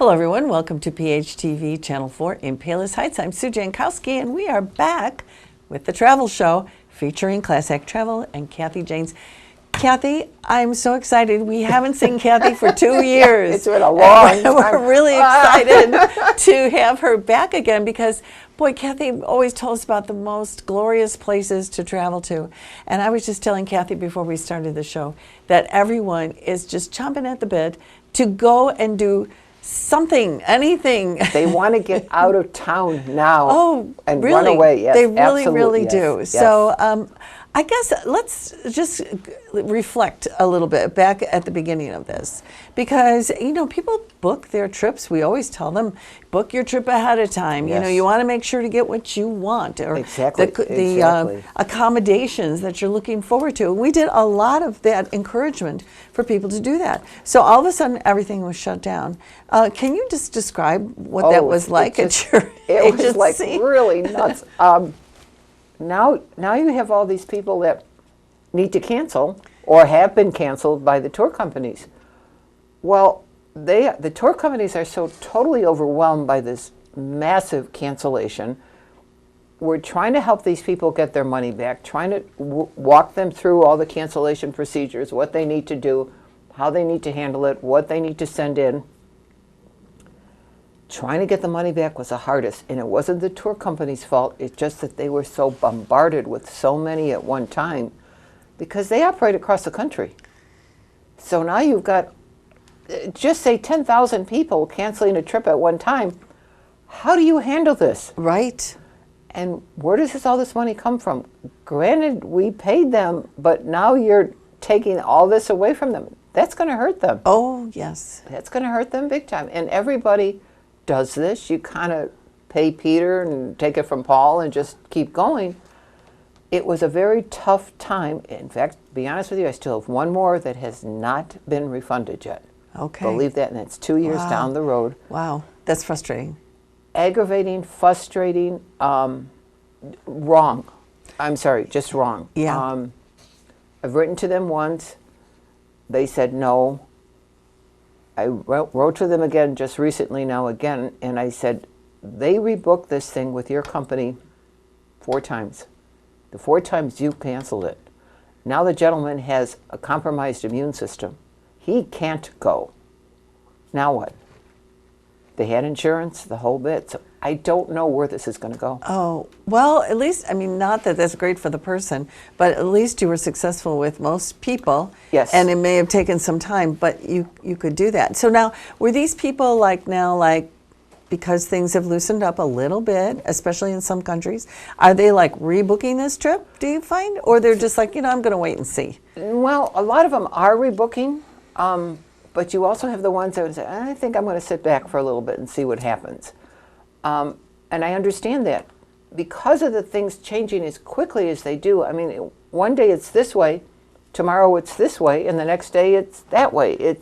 Hello, everyone. Welcome to PHTV Channel 4 in Palos Heights. I'm Sue Jankowski, and we are back with the travel show featuring Class Act Travel and Kathy Janes. Kathy, I'm so excited. We haven't seen Kathy for 2 years. It's been a long time. We're really excited to have her back again because, boy, Kathy always told us about the most glorious places to travel to. And I was just telling Kathy before we started the show that everyone is just chomping at the bit to go and do something, anything. They want to get out of town now and really? run away. Yes, they really, absolutely, really yes, do. yes. So I guess let's just reflect a little bit back at the beginning of this. Because, you know, people book their trips. We always tell them, book your trip ahead of time. Yes. You know, you want to make sure to get what you want. Or Exactly, the accommodations that you're looking forward to. We did a lot of that encouragement for people to do that. So all of a sudden, everything was shut down. Can you just describe what that was like at your It was like agency? really nuts. Now you have all these people that need to cancel or have been canceled by the tour companies. Well, the tour companies are so totally overwhelmed by this massive cancellation. We're trying to help these people get their money back, trying to walk them through all the cancellation procedures, what they need to do, how they need to handle it, what they need to send in. Trying to get the money back was the hardest, and it wasn't the tour company's fault. It's just that they were so bombarded with so many at one time because they operate across the country. So now you've got, just say 10,000 people canceling a trip at one time. How do you handle this? Right. And where does all this money come from? Granted, we paid them, but now you're taking all this away from them. That's going to hurt them. Oh, yes. That's going to hurt them big time. And everybody does this. You kind of pay Peter and take it from Paul and just keep going. It was a very tough time. In fact, to be honest with you, I still have one more that has not been refunded yet. Okay. Believe that, and it's 2 years down the road. Wow, that's frustrating. Aggravating, frustrating, wrong. I'm sorry, just wrong. Yeah. I've written to them once. They said no. I wrote to them again just recently now again, and I said, they rebooked this thing with your company 4 times. The 4 times you canceled it. Now the gentleman has a compromised immune system. He can't go. Now what? They had insurance, the whole bit. So I don't know where this is going to go. Oh, well, at least, I mean, not that that's great for the person, but at least you were successful with most people. Yes. And it may have taken some time, but you could do that. So now, were these people like, because things have loosened up a little bit, especially in some countries, are they like rebooking this trip, do you find? Or they're just like, you know, I'm going to wait and see? Well, a lot of them are rebooking. But you also have the ones that would say, I think I'm going to sit back for a little bit and see what happens. And I understand that. Because of the things changing as quickly as they do, I mean, one day it's this way, tomorrow it's this way, and the next day it's that way.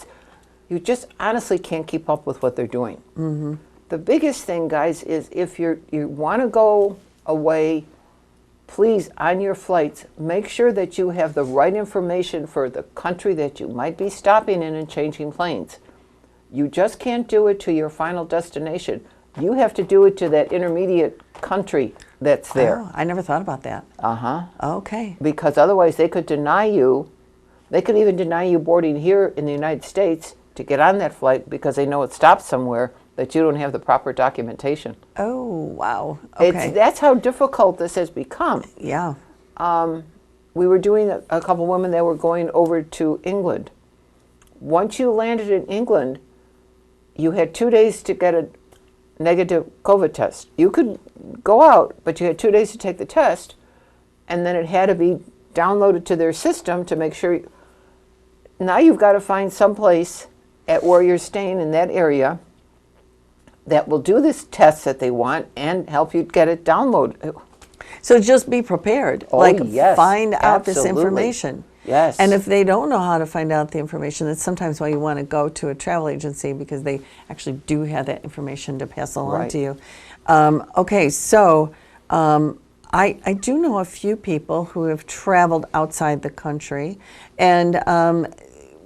You just honestly can't keep up with what they're doing. Mm-hmm. The biggest thing, guys, is if you want to go away, please, on your flights, make sure that you have the right information for the country that you might be stopping in and changing planes. You just can't do it to your final destination. You have to do it to that intermediate country that's there. Oh, I never thought about that. Uh-huh. Okay. Because otherwise they could deny you. They could even deny you boarding here in the United States to get on that flight because they know it stops somewhere that you don't have the proper documentation. Oh, wow. Okay. That's how difficult this has become. Yeah. We were doing a couple women that were going over to England. Once you landed in England, you had 2 days to get a negative COVID test. You could go out, but you had 2 days to take the test, and then it had to be downloaded to their system to make sure. Now you've got to find some place at where you're staying in that area that will do this test that they want and help you get it downloaded. So just be prepared. Oh, like yes, find out this absolutely. Information. Yes. And if they don't know how to find out the information, that's sometimes why you want to go to a travel agency because they actually do have that information to pass along to you. Okay, so I do know a few people who have traveled outside the country. And,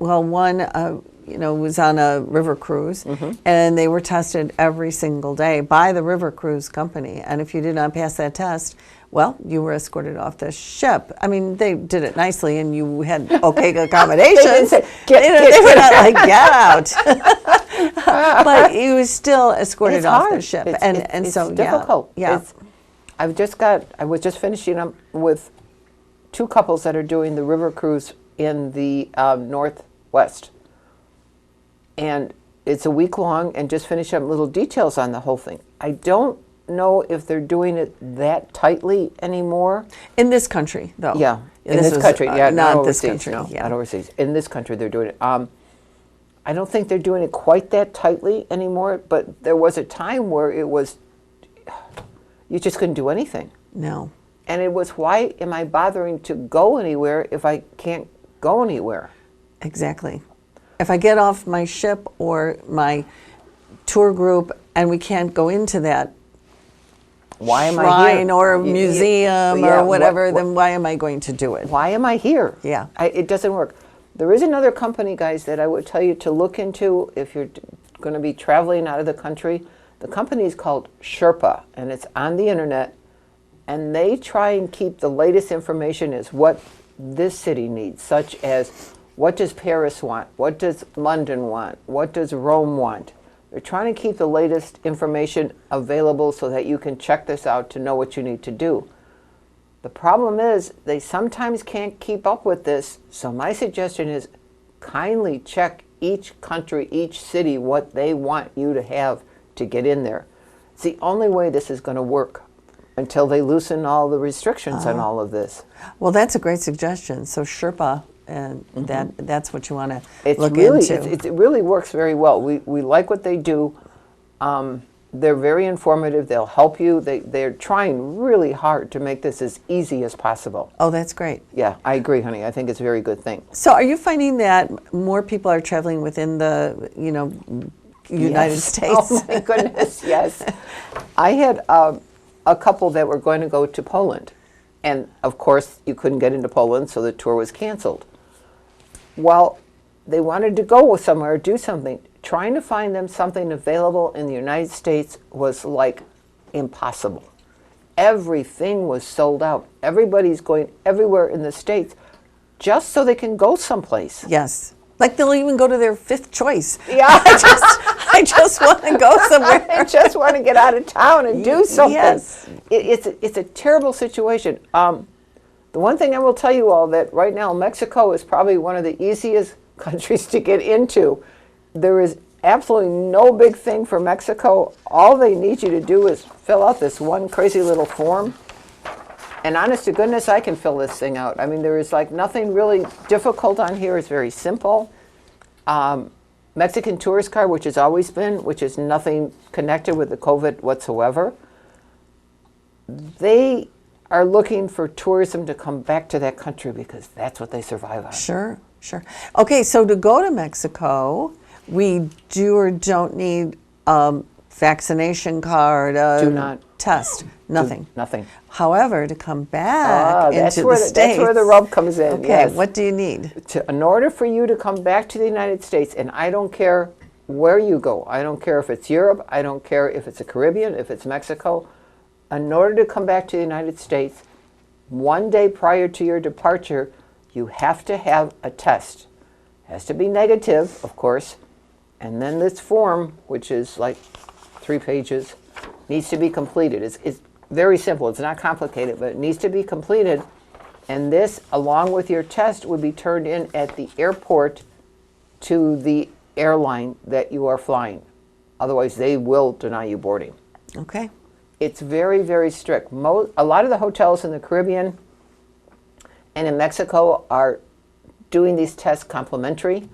well, one was on a river cruise, and they were tested every single day by the river cruise company. And if you did not pass that test, well, you were escorted off the ship. I mean, they did it nicely, and you had okay accommodations. say, they were not like, get out. But you was still escorted It's off hard. the ship. It's So, difficult. Yeah. I was just finishing up with 2 couples that are doing the river cruise in the Northwest. And it's a week long, and just finish up little details on the whole thing. I don't know if they're doing it that tightly anymore. In this country, though. Yeah, in This this was, country. Yeah, not not this overseas. country. No, Yeah. not overseas. In this country, they're doing it. I don't think they're doing it quite that tightly anymore, but there was a time where it was, you just couldn't do anything. No. And it was, why am I bothering to go anywhere if I can't go anywhere? Exactly. If I get off my ship or my tour group and we can't go into that Why am I shrine here? or museum Yeah, or whatever, what- then why am I going to do it? Why am I here? Yeah. It doesn't work. There is another company, guys, that I would tell you to look into if you're going to be traveling out of the country. The company is called Sherpa, and it's on the internet, and they try and keep the latest information as what this city needs, such as what does Paris want? What does London want? What does Rome want? They're trying to keep the latest information available so that you can check this out to know what you need to do. The problem is they sometimes can't keep up with this, so my suggestion is kindly check each country, each city, what they want you to have to get in there. It's the only way this is going to work until they loosen all the restrictions on all of this. Well, that's a great suggestion. So Sherpa, and that's what you want to It's look really, into. it really works very well. We like what they do. They're very informative. They'll help you. They're trying really hard to make this as easy as possible. Oh, that's great. Yeah, I agree, honey. I think it's a very good thing. So are you finding that more people are traveling within the, United Yes. States? Oh my goodness, yes. I had a couple that were going to go to Poland. And of course, you couldn't get into Poland, so the tour was canceled. Well, they wanted to go somewhere, do something. Trying to find them something available in the United States was like impossible. Everything was sold out. Everybody's going everywhere in the States just so they can go someplace. Yes. Like they'll even go to their 5th choice. Yeah. I just want to go somewhere. I just want to get out of town and do something. Yes. It's a terrible situation. The one thing I will tell you all that right now Mexico is probably one of the easiest countries to get into. There is absolutely no big thing for Mexico. All they need you to do is fill out this one crazy little form. And honest to goodness, I can fill this thing out. I mean, there is like nothing really difficult on here. It's very simple. Mexican tourist card, which has always been, which is nothing connected with the COVID whatsoever. They are looking for tourism to come back to that country because that's what they survive on. Sure. Okay, so to go to Mexico, we do or don't need a vaccination card, Do not. test, nothing. Nothing. However, to come back That's into where the States. that's where the rub comes in. Okay, yes. what do you need? In order for you to come back to the United States, and I don't care where you go, I don't care if it's Europe, I don't care if it's the Caribbean, if it's Mexico, in order to come back to the United States, one day prior to your departure, you have to have a test. It has to be negative, of course, and then this form, which is like 3 pages, needs to be completed. It's very simple. It's not complicated, but it needs to be completed. And this, along with your test, would be turned in at the airport to the airline that you are flying. Otherwise, they will deny you boarding. Okay. It's very, very strict. A lot of the hotels in the Caribbean and in Mexico are doing these tests complimentary.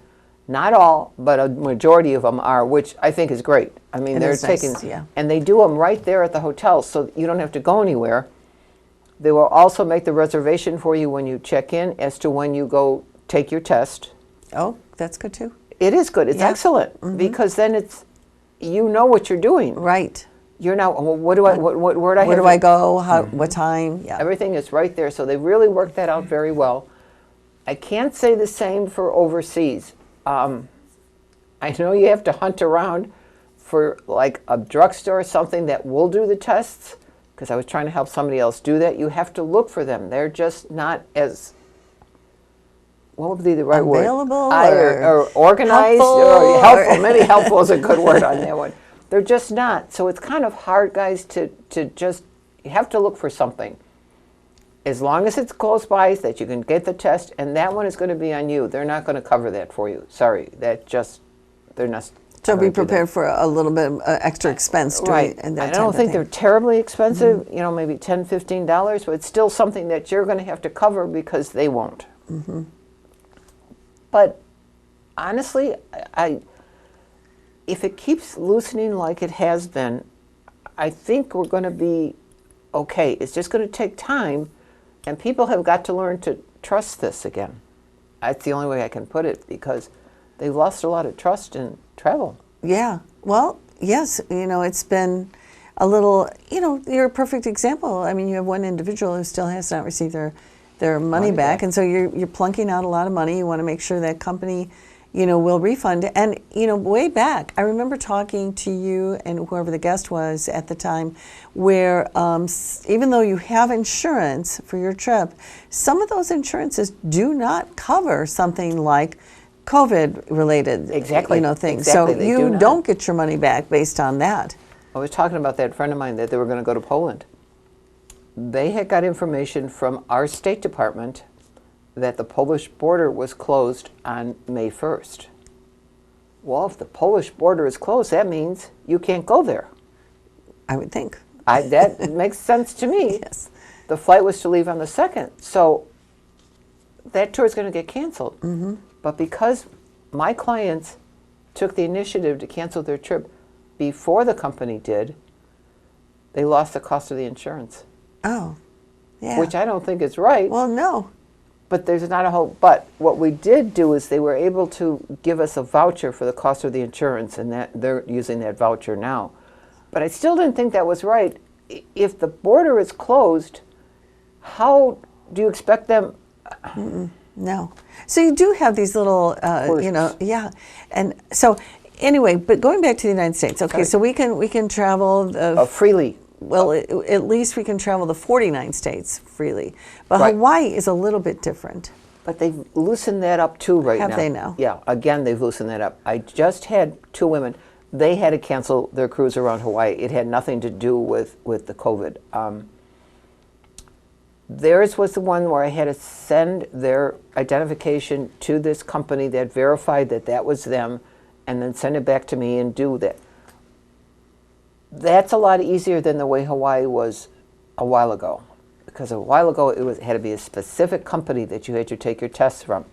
Not all, but a majority of them are, which I think is great. I mean, It they're is nice, taking, yeah. and they do them right there at the hotel, so you don't have to go anywhere. They will also make the reservation for you when you check in as to when you go take your test. Oh, that's good too. It is good. It's Yeah. excellent because then you know what you're doing. Right. You're now, well, where do I Where do I go? How? What time? Yeah. Everything is right there, so they really worked that out very well. I can't say the same for overseas. I know you have to hunt around for like a drugstore or something that will do the tests, because I was trying to help somebody else do that. You have to look for them. They're just not as, what would be the right Available word? Or organized helpful or helpful. or- Maybe helpful is a good word on that one. They're just not. So it's kind of hard, guys, to just, you have to look for something. As long as it's close by that you can get the test, and that one is going to be on you. They're not going to cover that for you. Sorry, they're not. So gonna be do that. prepared for a little bit of extra expense doing Right. and that I don't type think of they're thing. terribly expensive, maybe $10, $15, but it's still something that you're going to have to cover because they won't. But honestly, if it keeps loosening like it has been, I think we're going to be okay. It's just going to take time, and people have got to learn to trust this again. That's the only way I can put it, because they've lost a lot of trust in travel. Yeah. Well, yes, it's been a little, you're a perfect example. I mean, you have one individual who still has not received their money back, and so you're plunking out a lot of money. You want to make sure that company, will refund. And, way back, I remember talking to you and whoever the guest was at the time, where even though you have insurance for your trip, some of those insurances do not cover something like COVID-related, Exactly. things. Exactly, So they do you not. don't get your money back based on that. I was talking about that friend of mine that they were going to go to Poland. They had got information from our State Department that the Polish border was closed on May 1st. Well, if the Polish border is closed, that means you can't go there. I would think. That makes sense to me. Yes. The flight was to leave on the 2nd. So that tour is going to get canceled. Mm-hmm. But because my clients took the initiative to cancel their trip before the company did, they lost the cost of the insurance, Oh, yeah. which I don't think is right. Well, no. But there's not a whole. But what we did do is they were able to give us a voucher for the cost of the insurance, and that they're using that voucher now. But I still didn't think that was right. If the border is closed, how do you expect them? No. So you do have these little, Quirks. yeah. And so anyway, but going back to the United States, okay, Sorry. so we can travel, Freely. well, at least we can travel the 49 states freely. But Right. Hawaii is a little bit different. But they've loosened that up too right now. Have they now? Yeah, again, they've loosened that up. I just had 2 women. They had to cancel their cruise around Hawaii. It had nothing to do with the COVID. Theirs was the one where I had to send their identification to this company that verified that that was them, and then send it back to me and do that. That's a lot easier than the way Hawaii was a while ago. Because a while ago, it had to be a specific company that you had to take your tests from.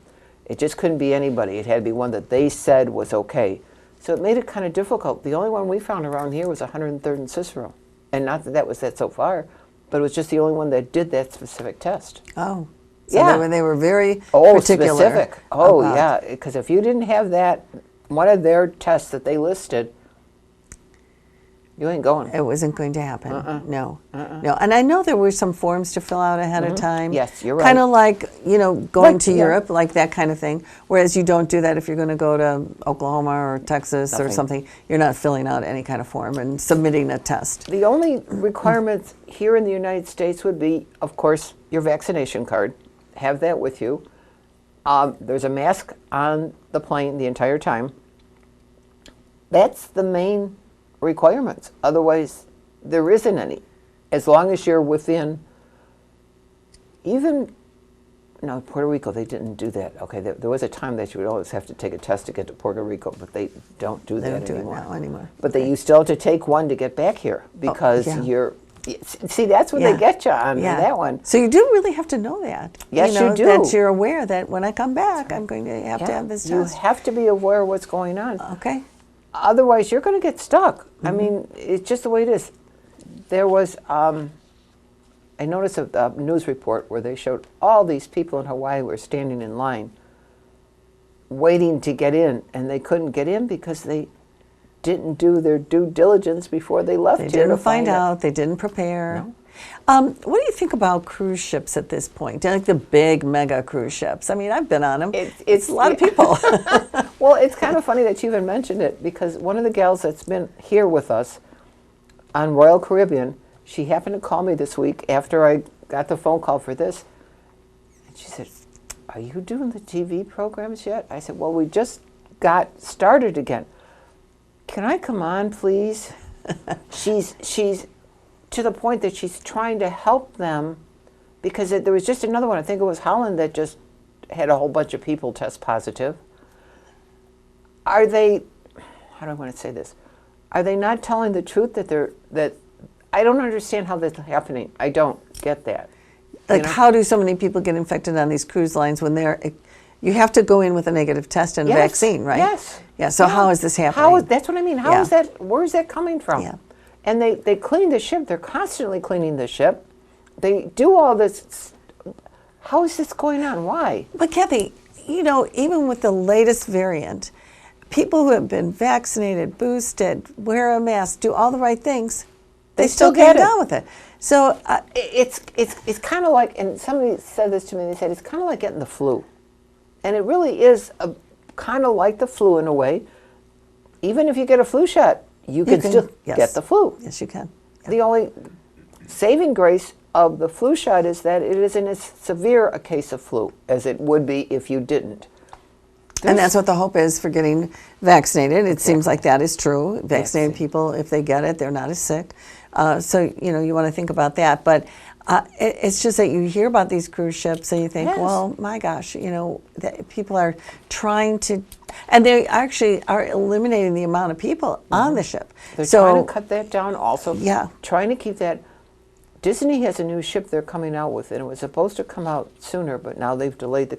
It just couldn't be anybody. It had to be one that they said was okay. So it made it kind of difficult. The only one we found around here was 103rd and Cicero. And not that that was that so far, but it was just the only one that did that specific test. Oh. So Yeah. they were very Oh, particular. specific. Oh, about- yeah. Because if you didn't have that, one of their tests that they listed, you ain't going. It wasn't going to happen. No. No. And I know there were some forms to fill out ahead of time. Yes, you're Kind right. of like, going Like, to yeah. Europe, like that kind of thing. Whereas you don't do that if you're going to go to Oklahoma or Texas or Nothing. something. You're not filling out any kind of form and submitting a test. The only requirements here in the United States would be, of course, your vaccination card. Have that with you. There's a mask on the plane the entire time. That's the main requirements. Otherwise, there isn't any. As long as you're within, even, no, Puerto Rico, they didn't do that. Okay, there was a time that you would always have to take a test to get to Puerto Rico, but they don't do They that don't do it anymore. now anymore. But you still have to take one to get back here because yeah. you're. See, that's what Yeah. they get you on Yeah. that one. So you do really have to know that. Yes, you do. That you're aware that when I come back, I'm going to have to Yeah, have this you test. have to be aware of what's going on. Okay. Otherwise, you're going to get stuck. I Mm-hmm. mean, it's just the way it is. There was, I noticed a news report where they showed all these people in Hawaii were standing in line waiting to get in, and they couldn't get in because they didn't do their due diligence before they left They here to didn't find find out. They didn't prepare. No. What do you think about cruise ships at this point? Like the big mega cruise ships. I mean, I've been on them. It's a lot of people. Well, it's kind of funny that you even mentioned it, because one of the gals that's been here with us on Royal Caribbean, she happened to call me this week after I got the phone call for this. And she said, "Are you doing the TV programs yet?" I said, "Well, we just got started again. Can I come on, please?" She's to the point that she's trying to help them, because there was just another one. I think it was Holland that just had a whole bunch of people test positive. Are they? How do I want to say this? Are they not telling the truth that I don't understand how that's happening. I don't get that. Like, how do so many people get infected on these cruise lines when you have to go in with a negative test and a Yes, vaccine, right? yes. Yeah. So Yeah. how is this happening? That's what I mean. How Yeah. is that? Where is that coming from? Yeah. And they clean the ship. They're constantly cleaning the ship. They do all this. How is this going on? Why? But Kathy, even with the latest variant, people who have been vaccinated, boosted, wear a mask, do all the right things, they still get came it. down with it. So It's kind of like, and somebody said this to me. They said it's kind of like getting the flu, and it really is kind of like the flu in a way. Even if you get a flu shot, you can still yes. get the flu. Yes, you can. Yeah. The only saving grace of the flu shot is that it isn't as severe a case of flu as it would be if you didn't. And that's what the hope is for getting vaccinated. It seems like that is true. Vaccinated people, if they get it, they're not as sick. So, you want to think about that. But it's just that you hear about these cruise ships and you think, Yes. well, my gosh, that people are trying to, and they actually are eliminating the amount of people on the ship. They're so, trying to cut that down also. Yeah. Trying to keep that. Disney has a new ship they're coming out with, and it was supposed to come out sooner, but now they've delayed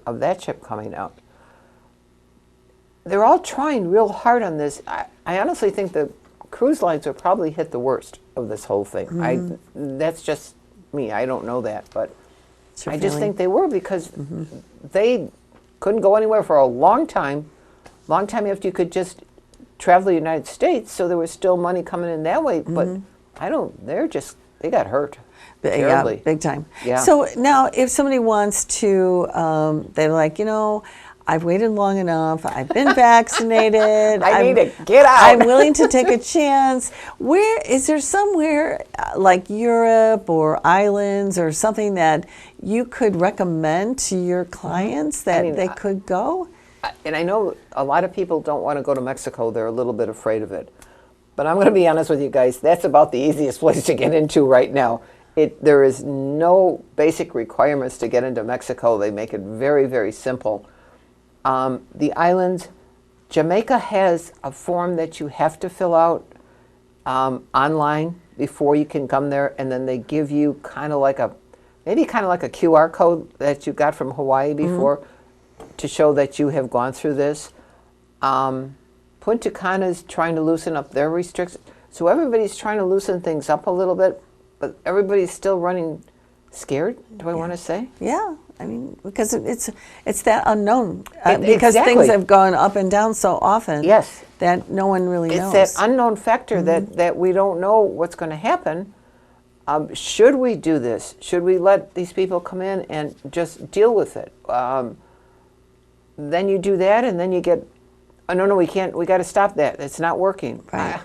of that ship coming out. They're all trying real hard on this. I honestly think the cruise lines will probably hit the worst of this whole thing. That's just me. I don't know that, but It's your I just feeling. think they were, because they couldn't go anywhere for a long time after you could just travel the United States, so there was still money coming in that way, but they got hurt terribly. Yeah, big time. Yeah. So now, if somebody wants to, they're like, I've waited long enough. I've been vaccinated. I need to get out. I'm willing to take a chance. Where is there somewhere like Europe or islands or something that you could recommend to your clients that they could go? And I know a lot of people don't want to go to Mexico. They're a little bit afraid of it. But I'm going to be honest with you guys. That's about the easiest place to get into right now. There is no basic requirements to get into Mexico. They make it very, very simple. The islands, Jamaica has a form that you have to fill out online before you can come there, and then they give you kind of like a QR code that you got from Hawaii before to show that you have gone through this. Punta Cana is trying to loosen up their restrictions. So everybody's trying to loosen things up a little bit, but everybody's still running scared, do I want to say? Yeah, I mean, because it's that unknown. Because Exactly. things have gone up and down so often. Yes. That no one really knows. It's that unknown factor that we don't know what's going to happen. Should we do this? Should we let these people come in and just deal with it? Then you do that, and then you get, oh, no, we can't. We got to stop that. It's not working. Right.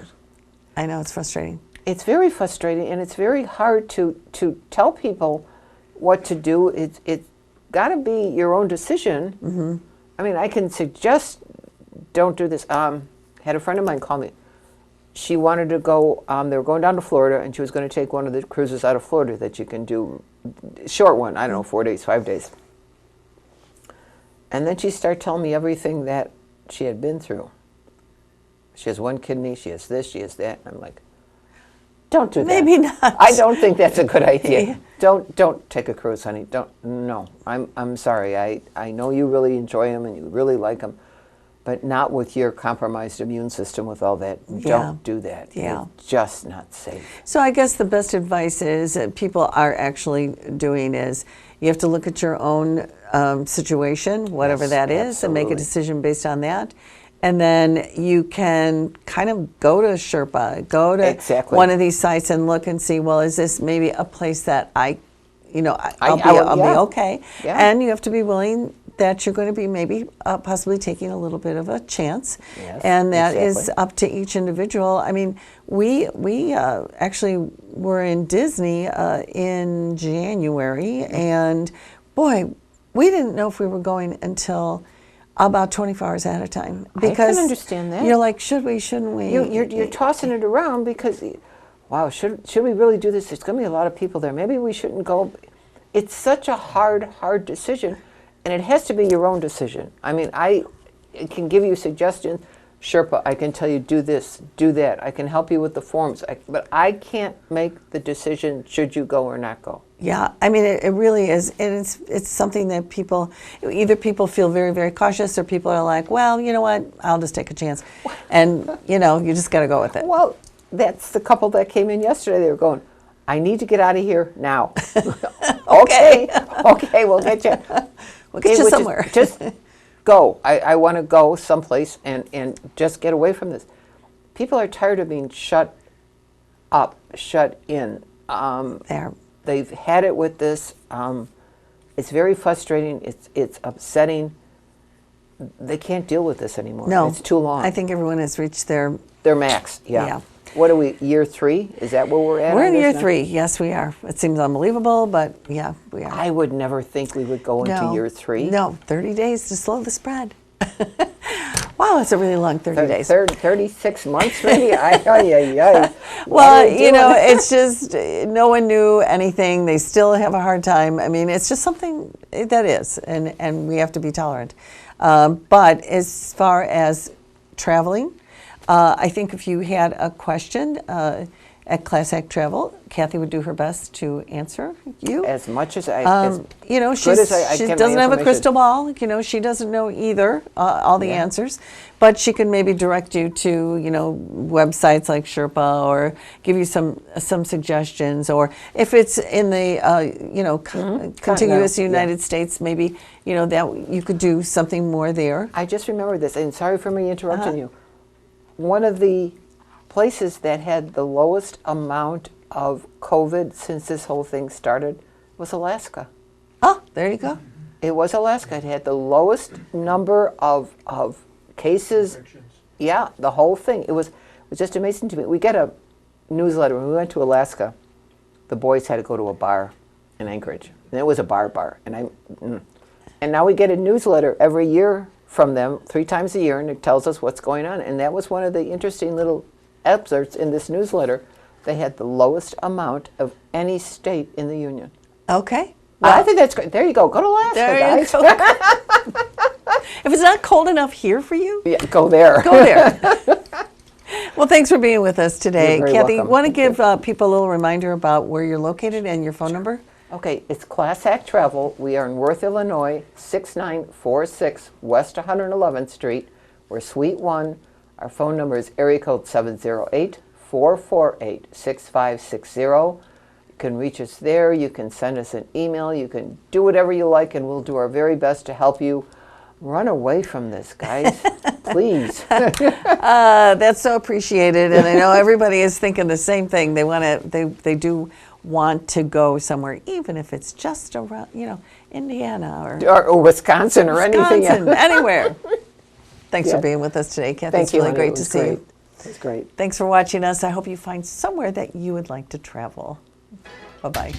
I know, it's frustrating. It's very frustrating, and it's very hard to tell people what to do. It's got to be your own decision. I mean, I can suggest don't do this. Had a friend of mine call me. She wanted to go, they were going down to Florida, and she was going to take one of the cruises out of Florida that you can do, short one, I don't know, 4 days, 5 days. And then she started telling me everything that she had been through. She has one kidney, she has this, she has that. And I'm like, don't do that. Maybe not. I don't think that's a good idea. Yeah. Don't take a cruise, honey. No. I'm sorry. I know you really enjoy them and you really like them, but not with your compromised immune system with all that. Yeah. Don't do that. Yeah. It's just not safe. So I guess the best advice is that people are actually doing is you have to look at your own situation, whatever Yes, that is, and make a absolutely. decision based on that. And then you can kind of go to Sherpa, go to Exactly. one of these sites and look and see, well, is this maybe a place that I'll be yeah. okay. Yeah. And you have to be willing that you're going to be maybe possibly taking a little bit of a chance. Yes, and that is exactly. up to each individual. I mean, we actually were in Disney in January, and boy, we didn't know if we were going until about 24 hours at a time. I can Because understand that. you're like, should we, shouldn't we? You're tossing it around because, wow, should we really do this? There's going to be a lot of people there. Maybe we shouldn't go. It's such a hard decision, and it has to be your own decision. I mean, I can give you suggestions. Sherpa, I can tell you do this, do that. I can help you with the forms, but I can't make the decision should you go or not go. Yeah, I mean, it really is, and it's something that either people feel very, very cautious, or people are like, well, you know what, I'll just take a chance, and you just got to go with it. Well, that's the couple that came in yesterday. They were going, I need to get out of here now. Okay, we'll get you. We'll get you somewhere. Just go. I want to go someplace and just get away from this. People are tired of being shut up, shut in. There. They've had it with this. It's very frustrating. It's upsetting. They can't deal with this anymore. No, It's too long. I think everyone has reached their. Their max. Yeah. Yeah. What are we? Year 3? Is that where we're at? We're on in this year now? 3. Yes, we are. It seems unbelievable, but yeah, we are. I would never think we would go into year 3. No, 30 days to slow the spread. Wow, it's a really long 30 days. 36 months maybe? Ay. Well, it's just no one knew anything. They still have a hard time. I mean, it's just something that is, and we have to be tolerant. But as far as traveling, I think if you had a question at Class Act Travel, Kathy would do her best to answer you. As much as I, She good as I she can doesn't my have a information. crystal ball. She doesn't know either all the Yeah. answers, but she can maybe direct you to websites like Sherpa, or give you some suggestions, or if it's in the contiguous Continental, United States, maybe that you could do something more there. I just remember this, and sorry for me interrupting you. One of the places that had the lowest amount of COVID since this whole thing started was Alaska. Oh, there you go. It was Alaska. It had the lowest number of cases. Yeah, the whole thing. It was just amazing to me. We get a newsletter. When we went to Alaska, the boys had to go to a bar in Anchorage. And it was a bar. And now we get a newsletter every year from them, 3 times a year, and it tells us what's going on. And that was one of the interesting little excerpts in this newsletter. They had the lowest amount of any state in the union. Okay. I think that's great. There you go. Go to Alaska, There guys. you go. If it's not cold enough here for you, Yeah, go there. go there. Well, thanks for being with us today. You're very Kathy, welcome. want to give people a little reminder about where you're located and your phone number? Okay, it's Class Act Travel. We are in Worth, Illinois, 6946 West 111th Street. We're Suite 1. Our phone number is area code 708-448-6560. You can reach us there. You can send us an email. You can do whatever you like, and we'll do our very best to help you. Run away from this, guys. Please. That's so appreciated, and I know everybody is thinking the same thing. They do want to go somewhere, even if it's just around, Indiana or Wisconsin or anything Wisconsin, else. anywhere. Thanks for Yeah. being with us today, Kathy. Thank It's you, really honey. great It to was see great. you. It was great. Thanks for watching us. I hope you find somewhere that you would like to travel. Bye-bye.